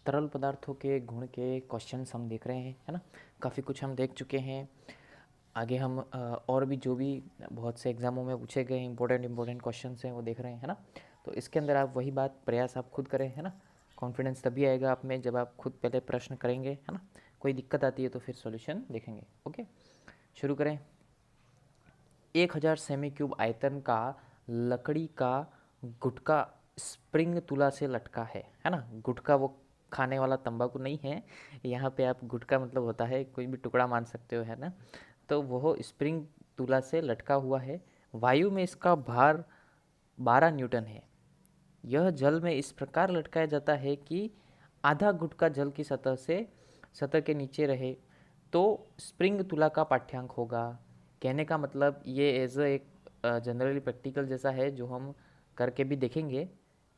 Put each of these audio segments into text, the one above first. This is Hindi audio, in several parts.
तरल पदार्थों के गुण के क्वेश्चंस हम देख रहे हैं, है ना। काफ़ी कुछ हम देख चुके हैं। आगे हम और भी जो भी बहुत से एग्जामों में पूछे गए इंपॉर्टेंट क्वेश्चंस हैं वो देख रहे हैं, है ना। तो इसके अंदर आप वही बात प्रयास आप खुद करें, है ना। कॉन्फिडेंस तभी आएगा आप में जब आप खुद पहले प्रश्न करेंगे, है ना। कोई दिक्कत आती है तो फिर सॉल्यूशन देखेंगे। ओके, शुरू करें। 1000 सेमी क्यूब आयतन का लकड़ी का गुटका स्प्रिंग तुला से लटका है ना। गुटका वो खाने वाला तंबाकू नहीं है, यहाँ पे आप गुटका मतलब होता है कोई भी टुकड़ा मान सकते हो, है ना। तो वो स्प्रिंग तुला से लटका हुआ है। वायु में इसका भार 12 न्यूटन है। यह जल में इस प्रकार लटकाया जाता है कि आधा गुटका जल की सतह के नीचे रहे तो स्प्रिंग तुला का पाठ्यांक होगा। कहने का मतलब ये एज एक जनरली प्रैक्टिकल जैसा है जो हम करके भी देखेंगे।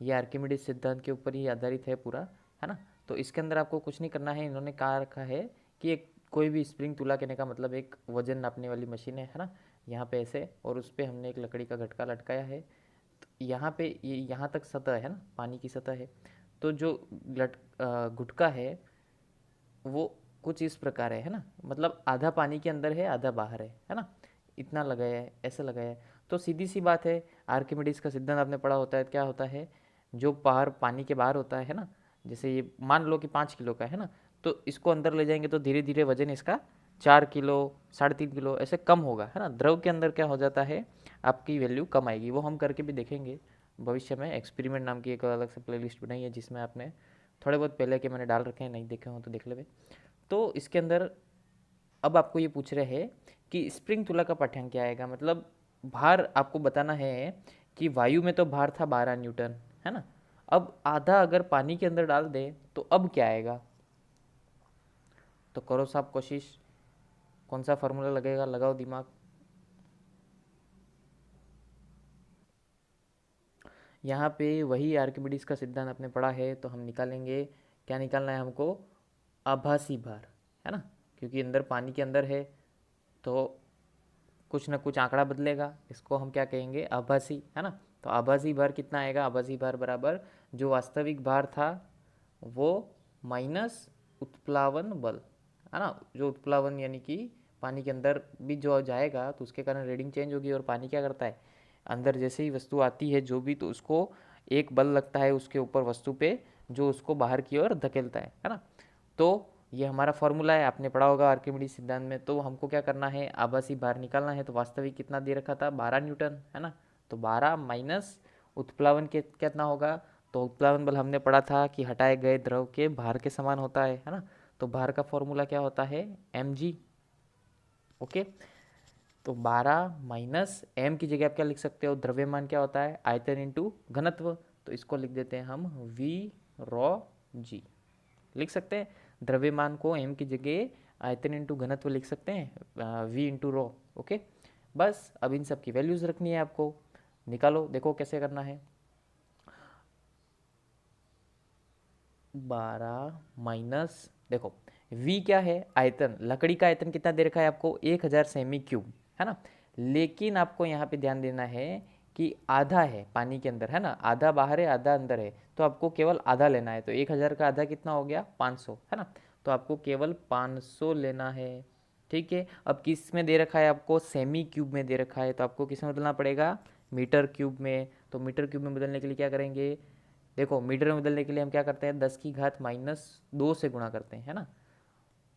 ये आर्किमिडीज सिद्धांत के ऊपर ही आधारित है पूरा, है ना। तो इसके अंदर आपको कुछ नहीं करना है। इन्होंने कहा रखा है कि एक कोई भी स्प्रिंग तुला कहने का मतलब एक वजन नापने वाली मशीन है ना। यहाँ पे ऐसे और उस पर हमने एक लकड़ी का घटका लटकाया है। यहाँ पे ये यहाँ तक सतह है ना, पानी की सतह है। तो जो गुटका है वो कुछ इस प्रकार है ना। मतलब आधा पानी के अंदर है आधा बाहर है ना। इतना लगाया है, ऐसे लगाया है। तो सीधी सी बात है, आर्किमिडीज का सिद्धांत आपने पढ़ा होता है। क्या होता है, जो बाहर पानी के बाहर होता है ना, जैसे ये मान लो कि 5 किलो का है ना, तो इसको अंदर ले जाएंगे तो धीरे धीरे वजन इसका 4 किलो 3.5 किलो ऐसे कम होगा, है ना। द्रव के अंदर क्या हो जाता है, आपकी वैल्यू कम आएगी। वो हम करके भी देखेंगे भविष्य में। एक्सपेरिमेंट नाम की एक अलग से प्लेलिस्ट बनाई है जिसमें आपने थोड़े बहुत पहले के मैंने डाल रखे हैं, नहीं देखे हो तो देख ले। तो इसके अंदर अब आपको ये पूछ रहे हैं कि स्प्रिंग तुला का पाठ्यांक क्या आएगा। मतलब भार आपको बताना है कि वायु में तो भार था 12 न्यूटन, है ना। अब आधा अगर पानी के अंदर डाल दे तो अब क्या आएगा। तो करो साहब कोशिश, कौन सा फार्मूला लगेगा, लगाओ दिमाग। यहाँ पे वही आर्किमिडीज का सिद्धांत आपने पढ़ा है तो हम निकालेंगे। क्या निकालना है हमको, आभासी भार, है ना। क्योंकि अंदर पानी के अंदर है तो कुछ ना कुछ आंकड़ा बदलेगा, इसको हम क्या कहेंगे, आभासी, है ना। तो आभासी भार कितना आएगा, आभासी भार बराबर जो वास्तविक भार था वो माइनस उत्प्लावन बल, है ना। जो उत्प्लावन यानी कि पानी के अंदर भी जो जाएगा तो उसके कारण रीडिंग चेंज होगी। और पानी क्या करता है, अंदर जैसे ही वस्तु आती है जो भी, तो उसको एक बल लगता है उसके ऊपर वस्तु पे जो उसको बाहर की ओर धकेलता है ना। तो ये हमारा फॉर्मूला है, आपने पढ़ा होगा आर्किमिडीज सिद्धांत में। तो हमको क्या करना है, आभासी भार निकालना है। तो वास्तविक कितना दे रखा था, 12 न्यूटन, है ना। तो 12 माइनस उत्प्लावन के कितना होगा, तो उत्प्लावन बल हमने पढ़ा था कि हटाए गए द्रव के भार के समान होता है ना। तो भार का फॉर्मूला क्या होता है, mg। ओके, तो 12 माइनस m की जगह आप क्या लिख सकते हो, द्रव्यमान क्या होता है, आयतन इंटू घनत्व। तो इसको लिख देते हैं हम v रॉ g, लिख सकते हैं। द्रव्यमान को m की जगह आयतन इंटू घनत्व लिख सकते हैं, v इंटू रॉ। ओके, बस अब इन सब की वैल्यूज रखनी है आपको। निकालो, देखो कैसे करना है। 12 माइनस, देखो v क्या है, आयतन, लकड़ी का आयतन कितना दे रखा है आपको, 1000 सेमी क्यूब, है ना। लेकिन आपको यहाँ पे ध्यान देना है कि आधा है पानी के अंदर, है ना। आधा बाहर है आधा अंदर है, तो आपको केवल आधा लेना है। तो 1000 का आधा कितना हो गया, 500, है ना। तो आपको केवल 500 लेना है, ठीक है। अब किस में दे रखा है आपको, सेमी क्यूब में दे रखा है, तो आपको किस में बदलना पड़ेगा, मीटर क्यूब में। तो मीटर क्यूब में बदलने के लिए क्या करेंगे, देखो मीटर में बदलने के लिए हम क्या करते हैं, 10⁻⁻2 से गुणा करते हैं, है ना।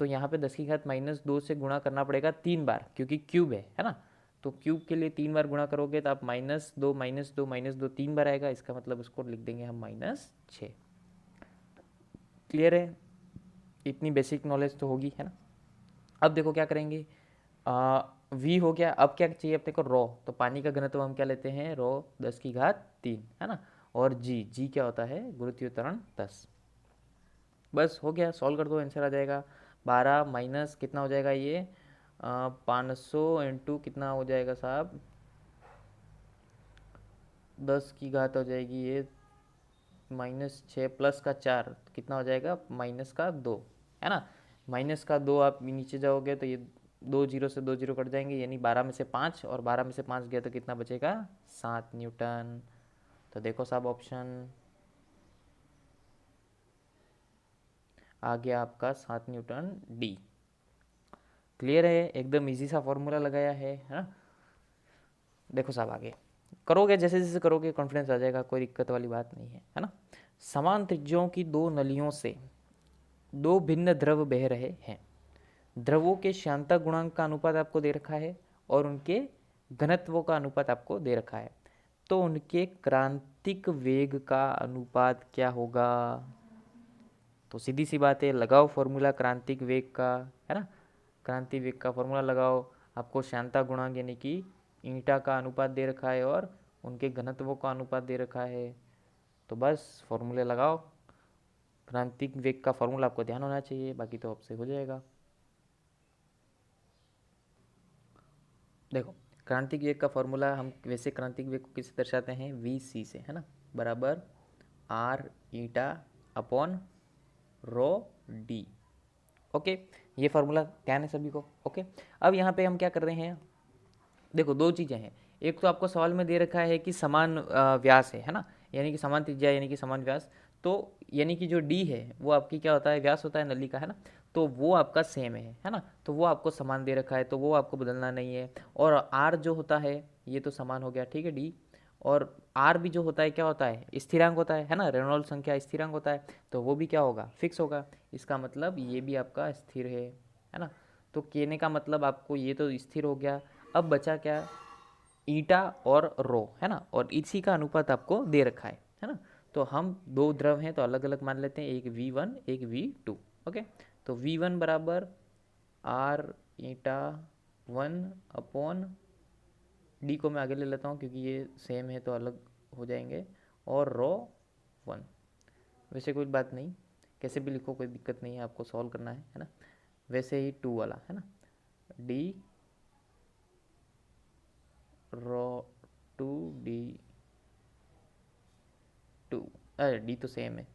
तो यहाँ पे 10⁻⁻2 से गुणा करना पड़ेगा 3 बार, क्योंकि क्यूब है ना। तो क्यूब के लिए 3 बार गुणा करोगे तो आप -2 3 बार आएगा। इसका मतलब उसको लिख देंगे हम -6। क्लियर है, इतनी बेसिक नॉलेज तो होगी, है ना। अब देखो क्या करेंगे, वी हो गया। अब क्या चाहिए अपने को, रॉ। तो पानी का घनत्व हम क्या लेते हैं, रॉ 10⁻3, है ना। और जी, जी क्या होता है, गुरुत्वीय त्वरण 10। बस हो गया, सॉल्व कर दो, आंसर आ जाएगा। 12 माइनस कितना हो जाएगा ये, 500 इंटू कितना हो जाएगा साहब, 10 की घात हो जाएगी ये, -6 प्लस का 4 कितना हो जाएगा, -2, है ना। -2 आप नीचे जाओगे तो ये 2 जीरो से 2 जीरो कट जाएंगे, यानी 12 में से 5, और 12 में से 5 गया तो कितना बचेगा, 7 न्यूटन। तो देखो साहब ऑप्शन, आ गया आपका 7 न्यूटन डी। क्लियर है, एकदम इजी सा फॉर्मूला लगाया है ना। देखो साहब आगे करोगे, जैसे जैसे करोगे कॉन्फिडेंस आ जाएगा, कोई दिक्कत वाली बात नहीं है ना। समान त्रिज्यों की दो नलियों से दो भिन्न द्रव बह रहे हैं। द्रवों के श्यानता गुणांक का अनुपात आपको दे रखा है और उनके घनत्वों का अनुपात आपको दे रखा है। तो उनके क्रांतिक वेग का अनुपात क्या होगा? तो सीधी सी बात है, लगाओ फॉर्मूला क्रांतिक वेग का, है ना। क्रांतिक वेग का फॉर्मूला लगाओ, आपको श्यानता गुणांक यानी कि ईटा का अनुपात दे रखा है और उनके घनत्वों का अनुपात दे रखा है। तो बस फॉर्मूले लगाओ, क्रांतिक वेग का फॉर्मूला आपको ध्यान होना चाहिए, बाकी तो आपसे हो जाएगा। देखो क्रांतिक वेग का फॉर्मूला हम वैसे क्रांतिक वेग को किससे दर्शाते हैं? वी सी से, है ना, बराबर R eta upon rho D. Okay, ये फार्मूला ध्यान है सभी को। ओके, अब यहाँ पे हम क्या कर रहे हैं, देखो दो चीज़ें हैं। एक तो आपको सवाल में दे रखा है कि समान व्यास है ना, यानी कि समान त्रिज्या यानी कि समान व्यास। तो यानी कि जो डी है वो आपकी क्या होता है? व्यास होता है नली का, है ना। तो वो आपका सेम है ना। तो वो आपको समान दे रखा है, तो वो आपको बदलना नहीं है। और आर जो होता है ये तो समान हो गया, ठीक है, डी। और आर भी जो होता है क्या होता है? स्थिरांक होता है ना, रेनॉल्ड्स संख्या स्थिरांक होता है। तो वो भी क्या होगा? फिक्स होगा। इसका मतलब ये भी आपका स्थिर है ना। तो कहने का मतलब आपको ये तो स्थिर हो गया। अब बचा क्या? ईटा और रो, है ना, और इसी का अनुपात आपको दे रखा है ना। तो हम दो द्रव हैं तो अलग अलग मान लेते हैं, एक V1 एक V2। ओके, तो V1 बराबर आर ईटा 1 अपॉन डी को मैं आगे ले लेता हूँ क्योंकि ये सेम है तो अलग हो जाएंगे, और रो 1। वैसे कोई बात नहीं, कैसे भी लिखो कोई दिक्कत नहीं है, आपको सॉल्व करना है ना। वैसे ही 2 वाला है ना, डी रो 2 डी 2, अरे डी तो सेम है,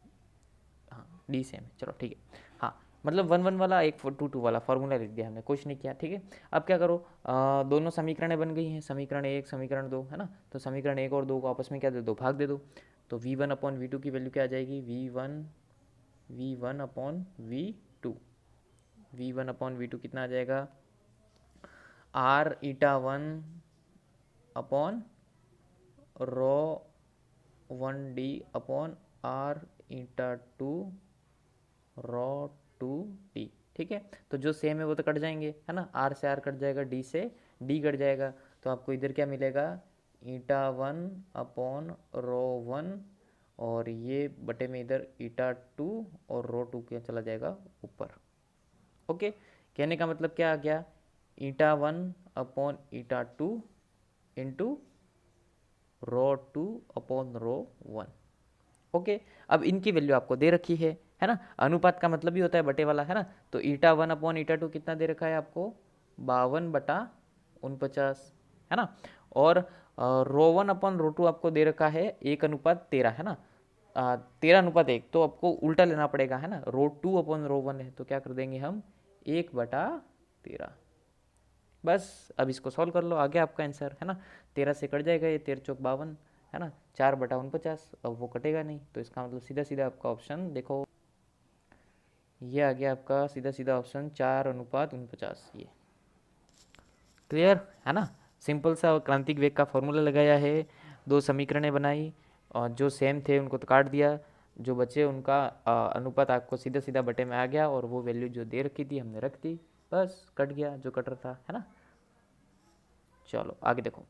हाँ डी सेम है, चलो ठीक है। हाँ मतलब 1 1 वाला एक 2 2 वाला फॉर्मूला लिख दिया हमने, कुछ नहीं किया, ठीक है। अब क्या करो, दोनों समीकरणें बन गई हैं, समीकरण 1 समीकरण 2, है ना। तो समीकरण 1 और 2 को आपस में क्या दे दो? भाग दे दो। तो V1 अपॉन V2 की वैल्यू क्या आ जाएगी? V1 upon V2। V1 upon V2 कितना आ जाएगा? R eta 1 upon rho 1D upon R eta 2 rho 2D, ठीक है। तो जो सेम है वो तो कट जाएंगे, है ना। आर से आर कट जाएगा, डी से डी कट जाएगा। तो आपको इधर क्या मिलेगा? ईटा 1 अपॉन रो 1, और ये बटे में इधर ईटा 2 और रो 2 क्या चला जाएगा ऊपर। ओके, कहने का मतलब क्या आ गया? ईटा 1 अपॉन ईटा 2 into rho 2 upon rho 1। Okay, अब इनकी वैल्यू आपको दे रखी है ना। अनुपात का मतलब ही होता है बटे वाला, है ना। तो ईटा 1 अपॉन ईटा 2 कितना दे रखा है आपको? 52/49, है ना। और रो 1 अपॉन रो 2 आपको दे रखा है 1:13, है ना। 13:1, तो आपको उल्टा लेना पड़ेगा, है ना। रो 2 अपॉन रो 1 है तो क्या कर देंगे हम? 1/13। बस अब इसको सॉल्व कर लो, आ गया आपका आंसर, है ना। 13 से कट जाएगा, ये 13 चौक 52, है ना। 4/49, अब वो कटेगा नहीं, तो इसका मतलब सीधा सीधा आपका ऑप्शन देखो, ये आ गया आपका सीधा सीधा ऑप्शन 4:49, ये क्लियर है ना। सिंपल सा क्रांतिक वेग का फॉर्मूला लगाया है, दो समीकरणें बनाई और जो सेम थे उनको तो काट दिया, जो बचे उनका अनुपात आपको सीधा सीधा बटे में आ गया, और वो वैल्यू जो दे रखी थी हमने रख दी, बस कट गया जो कट रहा था, है ना। चलो आगे देखो,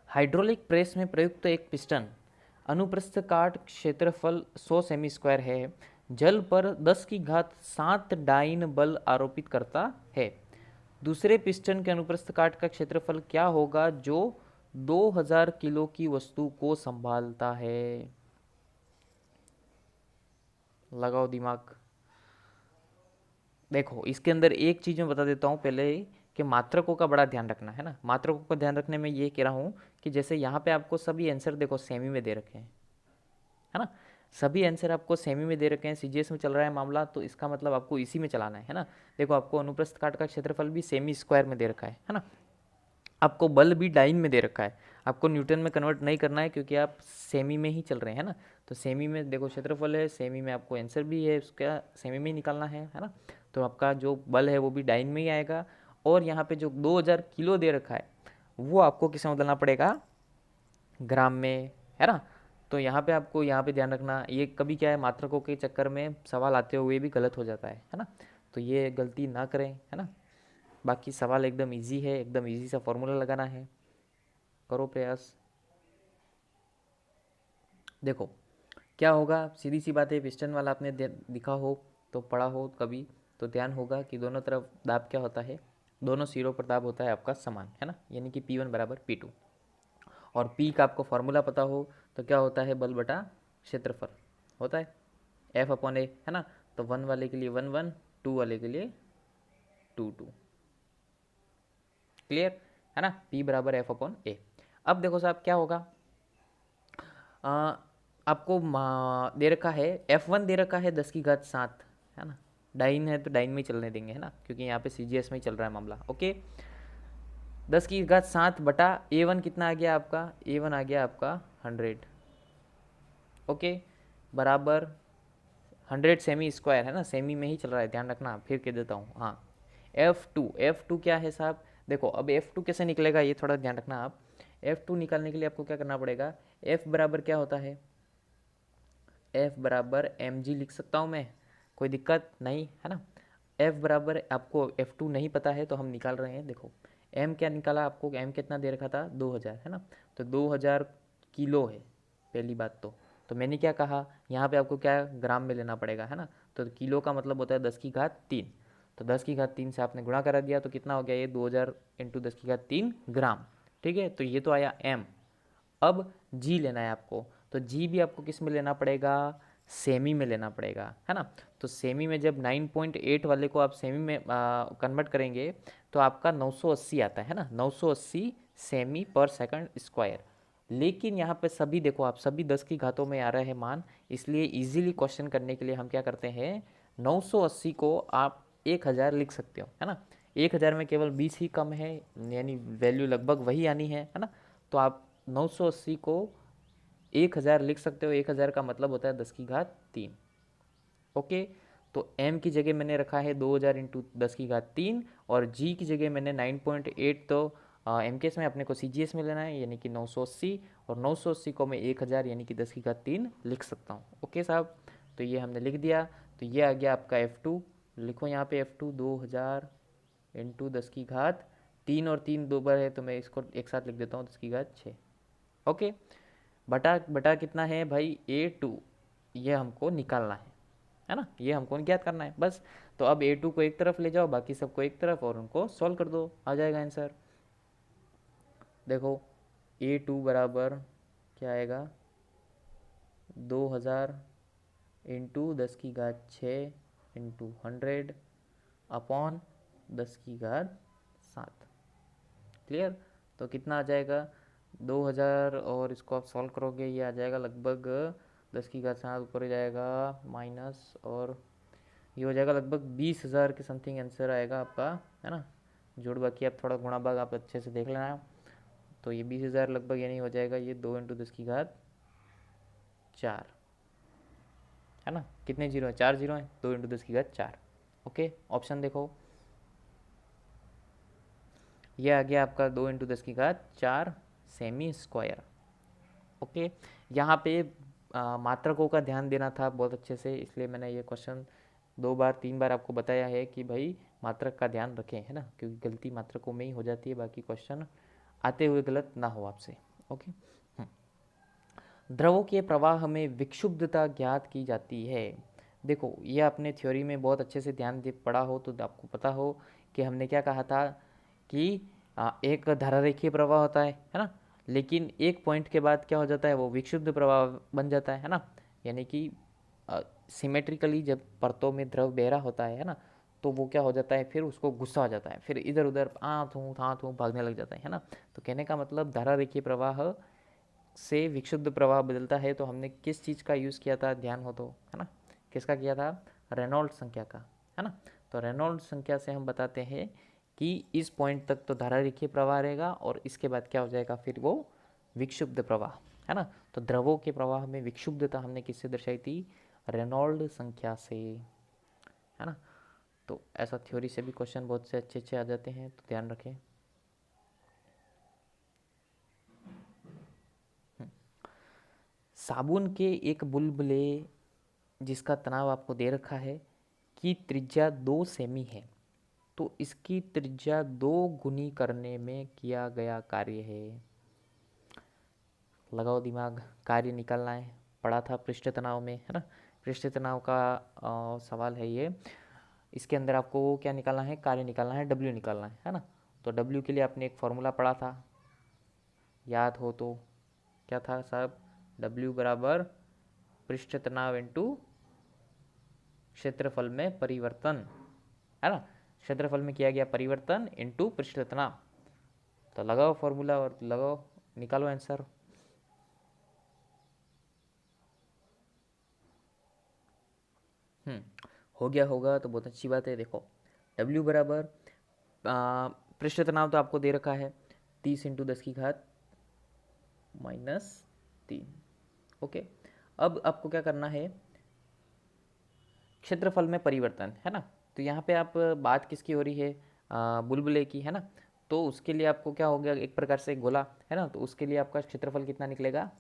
हाइड्रोलिक प्रेस में प्रयुक्त एक पिस्टन अनुप्रस्थ काट क्षेत्रफल 100 सेमी स्क्वायर है, जल पर 10 की घात 7 डाइन बल आरोपित करता है। दूसरे पिस्टन के अनुप्रस्थ काट का क्षेत्रफल क्या होगा जो 2000 किलो की वस्तु को संभालता है? लगाओ दिमाग। देखो इसके अंदर एक चीज़ मैं बता देता हूँ पहले कि मात्रकों का बड़ा ध्यान रखना, है ना। मात्रकों का ध्यान रखने में ये कह रहा हूँ कि जैसे यहाँ पे आपको सभी आंसर देखो सेमी में दे रखे हैं, है ना। सभी आंसर आपको सेमी में दे रखे हैं, सीजीएस में चल रहा है मामला, तो इसका मतलब आपको इसी में चलाना है ना। देखो आपको अनुप्रस्थ काट का क्षेत्रफल भी सेमी स्क्वायर में दे रखा है ना। आपको बल भी डाइन में दे रखा है, आपको न्यूटन में कन्वर्ट नहीं करना है क्योंकि आप सेमी में ही चल रहे हैं ना। तो सेमी में देखो क्षेत्रफल है, सेमी में आपको आंसर भी है उसका, सेमी में ही निकालना है ना। तो आपका जो बल है वो भी डाइन में ही आएगा। और यहाँ पे जो 2000 किलो दे रखा है वो आपको किस में बदलना पड़ेगा, ग्राम में, है ना। तो यहाँ पे आपको यहाँ पे ध्यान रखना, ये कभी क्या है मात्रकों के चक्कर में सवाल आते हुए भी गलत हो जाता है ना। तो ये गलती ना करें, है ना। बाकी सवाल एकदम इजी है, एकदम इजी सा फॉर्मूला लगाना है, करो प्रयास। देखो क्या होगा, सीधी सी बात है, पिस्टन वाला आपने दिखा हो तो पढ़ा हो कभी, तो ध्यान होगा कि दोनों तरफ दाब क्या होता है, दोनों सिरों पर दाब होता है आपका समान, है ना, यानी कि P1 बराबर P2। और P का आपको फॉर्मूला पता हो तो क्या होता है, बल बटा क्षेत्रफल होता है, F/A, है ना। तो 1 वाले के लिए 1 1, 2 वाले के लिए 2 2। क्लियर, है ना। P बराबर F/A। अब देखो साहब क्या होगा, आपको दे रखा है F1 दे रखा है 10⁻7, है ना। डाइन है तो डाइन में ही चलने देंगे, है ना, क्योंकि यहाँ पे CGS में ही चल रहा है मामला। ओके, 10⁻7 बटा A1 कितना आ गया आपका, A1 आ गया आपका 100। ओके, बराबर 100 सेमी स्क्वायर, है ना, सेमी में ही चल रहा है, ध्यान रखना, फिर कह देता हूँ। हाँ, F2 क्या है साहब, देखो अब F2 कैसे निकलेगा ये थोड़ा ध्यान रखना आप। F2 निकालने के लिए आपको क्या करना पड़ेगा, F बराबर क्या होता है, F बराबर mg लिख सकता हूँ मैं, कोई दिक्कत नहीं, है ना। F बराबर, आपको F2 नहीं पता है तो हम निकाल रहे हैं, देखो m क्या निकाला, आपको m कितना दे रखा था 2000, है ना। तो 2000 किलो है पहली बात। तो मैंने क्या कहा, यहाँ पे आपको क्या ग्राम में लेना पड़ेगा, है ना। तो किलो का मतलब होता है 10⁻3। तो 10⁻3 से आपने गुणा करा दिया तो कितना हो गया ये 2000 इंटू 10⁻3 ग्राम। ठीक है, तो ये तो आया m। अब जी लेना है आपको, तो जी भी आपको किस में लेना पड़ेगा, सेमी में लेना पड़ेगा, है ना। तो सेमी में जब 9.8 वाले को आप सेमी में कन्वर्ट करेंगे तो आपका 980 आता है ना, 980 सेमी पर सेकंड स्क्वायर। लेकिन यहाँ पे सभी देखो आप, सभी 10 की घातों में आ रहे हैं मान, इसलिए इजीली क्वेश्चन करने के लिए हम क्या करते हैं, 980 को आप 1000 लिख सकते हो, है ना। 1000 में केवल 20 ही कम है, यानी वैल्यू लगभग वही आनी है ना। तो आप 980 को 1000 लिख सकते हो, 1000 का मतलब होता है 10⁻3। ओके, तो m की जगह मैंने रखा है 2000 इंटू 10⁻3, और g की जगह मैंने 9.8, तो एम केस में अपने को CGS में लेना है, यानी कि 980, और 980 को मैं 1000 यानी कि 10⁻3 लिख सकता हूँ। ओके साहब, तो ये हमने लिख दिया। तो ये आ गया आपका F2, लिखो यहाँ पे F2 2000 इंटू 10⁻3, और 3 दो बार है तो मैं इसको एक साथ लिख देता हूँ 10⁻6। ओके, बटा बटा कितना है भाई, A2, ये हमको निकालना है ना, ये हमको ज्ञात करना है बस। तो अब A2 को एक तरफ ले जाओ, बाकी सबको एक तरफ, और उनको सॉल्व कर दो, आ जाएगा आंसर। देखो A2 बराबर क्या आएगा, 2000 इंटू 10⁻6 इंटू 100 अपॉन 10⁻7। क्लियर, तो कितना आ जाएगा 2000, और इसको आप सॉल्व करोगे ये आ जाएगा लगभग 10⁻7, ऊपर ही जाएगा माइनस, और ये हो जाएगा लगभग 20,000 के समथिंग आंसर आएगा आपका, है ना। जोड़ बाकी आप थोड़ा गुणा भाग आप अच्छे से देख लेना। तो ये 20,000 लगभग, यानी हो जाएगा ये 2 इंटू 10⁻4, है ना। कितने जीरो हैं, 4 जीरो हैं, 2 इंटू 10⁻4। ओके, ऑप्शन देखो, ये आ गया आपका 2 इंटू 10⁻4 सेमी स्क्वायर। ओके, यहाँ पे मात्रकों का ध्यान देना था बहुत अच्छे से, इसलिए मैंने ये क्वेश्चन 2 बार 3 बार आपको बताया है कि भाई मात्रक का ध्यान रखें, है ना, क्योंकि गलती मात्रकों में ही हो जाती है, बाकी क्वेश्चन आते हुए गलत ना हो आपसे। ओके, द्रवों के प्रवाह में विक्षुब्धता ज्ञात की जाती है। देखो ये आपने थ्योरी में बहुत अच्छे से ध्यान दे पढ़ा हो तो आपको पता हो कि हमने क्या कहा था कि एक धारारेखीय प्रवाह होता है ना, लेकिन एक पॉइंट के बाद क्या हो जाता है, वो विक्षुब्ध प्रवाह बन जाता है ना। यानी कि सिमेट्रिकली जब परतों में द्रव बह रहा होता है ना, तो वो क्या हो जाता है, फिर उसको गुस्सा आ जाता है, फिर इधर उधर हाथ हूँ भागने लग जाता है ना। तो कहने का मतलब धारारेखीय प्रवाह से विक्षुब्ध प्रवाह बदलता है। तो हमने किस चीज़ का यूज़ किया था, ध्यान हो तो, है ना, किसका किया था, रेनॉल्ड्स संख्या का, है ना। तो रेनॉल्ड्स संख्या से हम बताते हैं कि इस पॉइंट तक तो धारा रेखीय प्रवाह रहेगा और इसके बाद क्या हो जाएगा, फिर वो विक्षुब्ध प्रवाह, है ना। तो द्रवों के प्रवाह में विक्षुब्धता हमने किससे दर्शाई थी, रेनॉल्ड संख्या से, है ना। तो ऐसा थ्योरी से भी क्वेश्चन बहुत से अच्छे अच्छे आ जाते हैं, तो ध्यान रखें। साबुन के एक बुलबुले जिसका तनाव आपको दे रखा है कि त्रिज्या 2 सेमी है, तो इसकी त्रिज्या 2 गुनी करने में किया गया कार्य है। लगाओ दिमाग, कार्य निकालना है, पढ़ा था पृष्ठ तनाव में, है ना। पृष्ठ तनाव का सवाल है ये। इसके अंदर आपको क्या निकालना है, कार्य निकालना है, डब्ल्यू निकालना है ना। तो डब्ल्यू के लिए आपने एक फॉर्मूला पढ़ा था, याद हो तो, क्या था साहब, डब्ल्यू बराबर पृष्ठ तनाव इंटू क्षेत्रफल में परिवर्तन, है ना। क्षेत्रफल में किया गया परिवर्तन इंटू पृष्ठ तनाव। तो लगाओ फॉर्मूला और लगाओ, निकालो आंसर। हो गया होगा तो बहुत अच्छी बात है। देखो W बराबर पृष्ठ तनाव तो आपको दे रखा है 30 इंटू 10 की घात -3। ओके, अब आपको क्या करना है, क्षेत्रफल में परिवर्तन, है ना। तो यहाँ पे आप बात किसकी हो रही है, बुलबुले की, है ना। तो उसके लिए आपको क्या हो गया, एक प्रकार से गोला, है ना। तो उसके लिए आपका क्षेत्रफल कितना निकलेगा,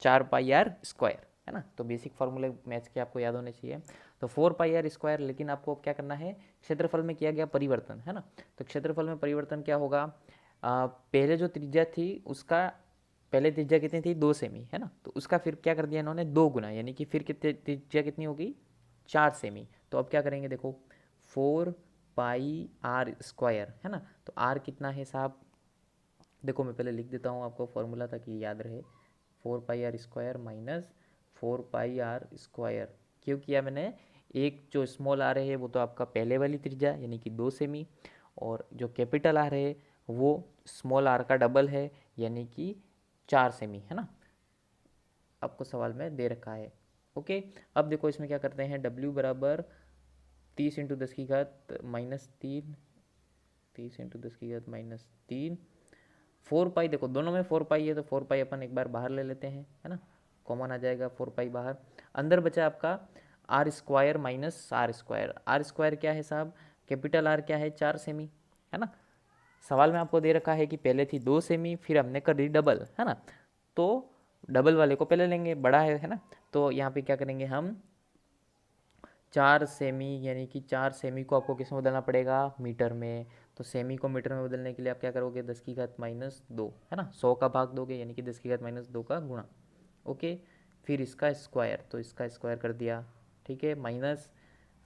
4πr², है ना। तो बेसिक फार्मूले मैथ्स के आपको याद होने चाहिए। तो 4πr², लेकिन आपको क्या करना है, क्षेत्रफल में किया गया परिवर्तन, है ना। तो क्षेत्रफल में परिवर्तन क्या होगा, पहले जो त्रिज्या थी उसका, पहले त्रिज्या कितनी थी, 2 सेमी, है ना। तो उसका फिर क्या कर दिया इन्होंने, 2 गुना, यानी कि फिर कितने त्रिज्या कितनी होगी, 4 सेमी। तो अब क्या करेंगे, देखो 4πr², है ना। तो r कितना है साहब, देखो मैं पहले लिख देता हूँ आपको फॉर्मूला ताकि याद रहे। 4πr² माइनस 4πr², क्यों किया मैंने, एक जो स्मॉल आर है वो तो आपका पहले वाली त्रिज्या यानी कि 2 सेमी, और जो कैपिटल आर है वो स्मॉल आर का डबल है यानी कि 4 सेमी, है ना। आपको सवाल में दे रखा है। ओके, अब देखो इसमें क्या करते हैं, W बराबर 30 इंटू 10 की घात -3, 30 इंटू 10 की घात -3, 4π, देखो दोनों में 4π है तो 4π अपन एक बार बाहर ले लेते हैं, है ना। कॉमन आ जाएगा 4π बाहर, अंदर बचा आपका r² माइनस r²। r² क्या है साहब, कैपिटल आर क्या है, 4 सेमी, है ना। सवाल में आपको दे रखा है कि पहले थी 2 सेमी, फिर हमने कर दी डबल, है ना। तो डबल वाले को पहले लेंगे, बड़ा है ना। तो यहाँ पे क्या करेंगे हम, 4 सेमी, यानी कि 4 सेमी को आपको किस में बदलना पड़ेगा, मीटर में। तो सेमी को मीटर में बदलने के लिए आप क्या करोगे, 10 की घात -2, है ना। 100 का भाग दोगे यानी कि 10 की घात -2 का गुणा। ओके, फिर इसका स्क्वायर, तो इसका स्क्वायर कर दिया, ठीक है, माइनस,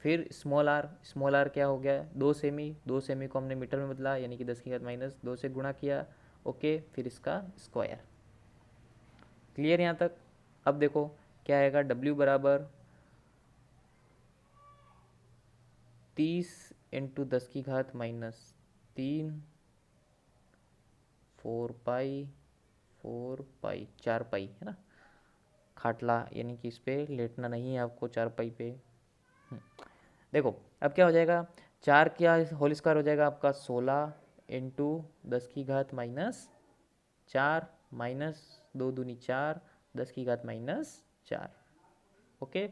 फिर स्मॉल आर क्या हो गया, 2 सेमी, 2 सेमी को हमने मीटर में बदला यानी कि 10 की घात -2 से गुणा किया। ओके, फिर इसका स्क्वायर। क्लियर यहाँ तक। अब देखो क्या आएगा, W बराबर 30 इंटू 10 की घात -3, 4π 4π, है ना। खाटला यानी कि इस पर लेटना नहीं है आपको, 4π पे। देखो अब क्या हो जाएगा, 4 क्या होल स्क्वायर हो जाएगा आपका 16 इंटू 10 की घात -4, -2 दूनी 4, 10 की घात -4। ओके,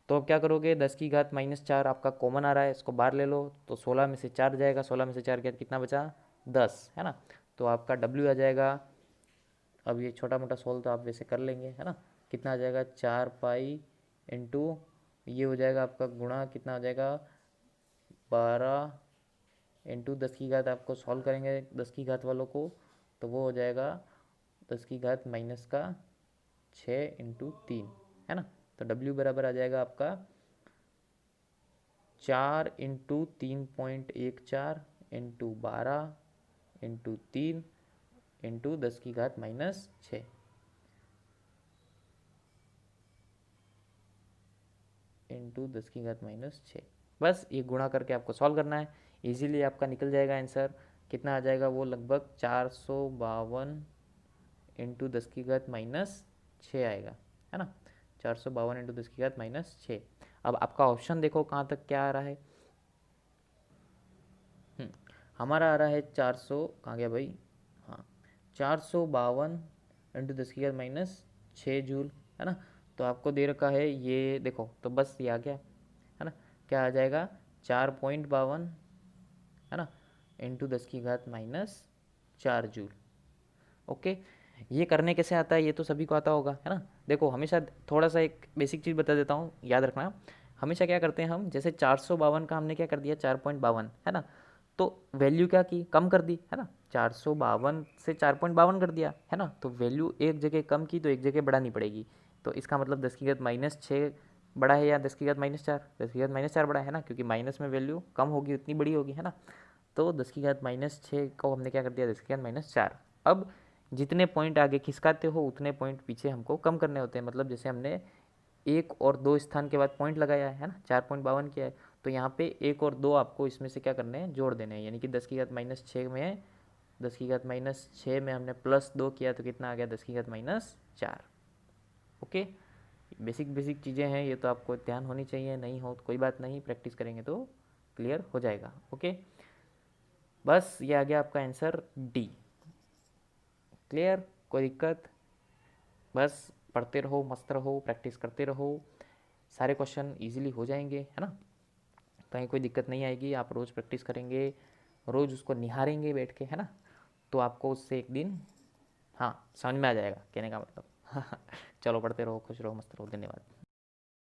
तो अब क्या करोगे, 10 की घात -4 आपका कॉमन आ रहा है, इसको बाहर ले लो, तो 16 में से 4 जाएगा, 16 में से 4 गया कितना बचा, 10, है ना। तो आपका W आ जाएगा, अब ये छोटा मोटा सोल्व तो आप वैसे कर लेंगे, है ना। कितना आ जाएगा, 4π इंटू, ये हो जाएगा आपका गुणा, कितना हो जाएगा 12 इंटू 10 की घात, आपको सॉल्व करेंगे 10 की घात वालों को, तो वो हो जाएगा 10 की घात -6 इंटू 3, है ना। तो W बराबर आ जाएगा आपका 4 इंटू 3.14 इंटू 12 इंटू 3 इंटू 10 की घात -6। इंटू 10 की घात -6, बस ये गुणा करके आपको सॉल्व करना है, इजीली आपका निकल जाएगा आंसर। कितना आ जाएगा वो, लगभग 452 इंटू 10 की घात -6 आएगा, है ना। 452 इंटू 10 की घात -6। अब आपका ऑप्शन देखो कहाँ तक क्या आ रहा है। हमारा आ रहा है 400, कहाँ गया भाई, हाँ 452 इंटू 10⁻⁻6 जूल, है ना। तो आपको दे रखा है ये देखो, तो बस ये आ गया, है ना। क्या आ जाएगा, 4.52, है ना, इंटू 10⁻⁻4 जूल। ओके, ये करने कैसे आता है, ये तो सभी को आता होगा, है ना। देखो हमेशा थोड़ा सा एक बेसिक चीज़ बता देता हूँ, याद रखना। हमेशा क्या करते हैं हम, जैसे 452 का हमने क्या कर दिया 4.52, है ना, तो वैल्यू क्या की, कम कर दी, है ना। 452 से 4.52 कर दिया, है ना, तो वैल्यू एक जगह कम की तो एक जगह बढ़ानी पड़ेगी। तो इसका मतलब 10⁻⁻6 बड़ा है या 10⁻⁻4, 10⁻⁻4 बड़ा है ना, क्योंकि माइनस में वैल्यू कम होगी उतनी बड़ी होगी, है ना। तो 10⁻⁻6 को हमने क्या कर दिया 10⁻⁻4। अब जितने पॉइंट आगे खिसकाते हो उतने पॉइंट पीछे हमको कम करने होते हैं। मतलब जैसे हमने 1 और 2 स्थान के बाद पॉइंट लगाया है ना, 4.52 किया है, तो यहाँ पे 1 और 2 आपको इसमें से क्या करने हैं, जोड़ देने हैं। यानी कि 10⁻⁻6 में 10⁻⁻6 में हमने +2 किया तो कितना आ गया 10⁻⁻4। ओके, बेसिक बेसिक चीज़ें हैं ये, तो आपको ध्यान होनी चाहिए, नहीं हो तो कोई बात नहीं, प्रैक्टिस करेंगे तो क्लियर हो जाएगा। ओके, बस ये आ गया आपका आंसर डी। क्लियर, कोई दिक्कत, बस पढ़ते रहो, मस्त रहो, प्रैक्टिस करते रहो, सारे क्वेश्चन इजीली हो जाएंगे, है ना। कहीं कोई दिक्कत नहीं आएगी, आप रोज़ प्रैक्टिस करेंगे, रोज़ उसको निहारेंगे बैठ के, है ना, तो आपको उससे एक दिन हाँ समझ में आ जाएगा, कहने का मतलब। चलो पढ़ते रहो, खुश रहो, मस्त रहो, धन्यवाद।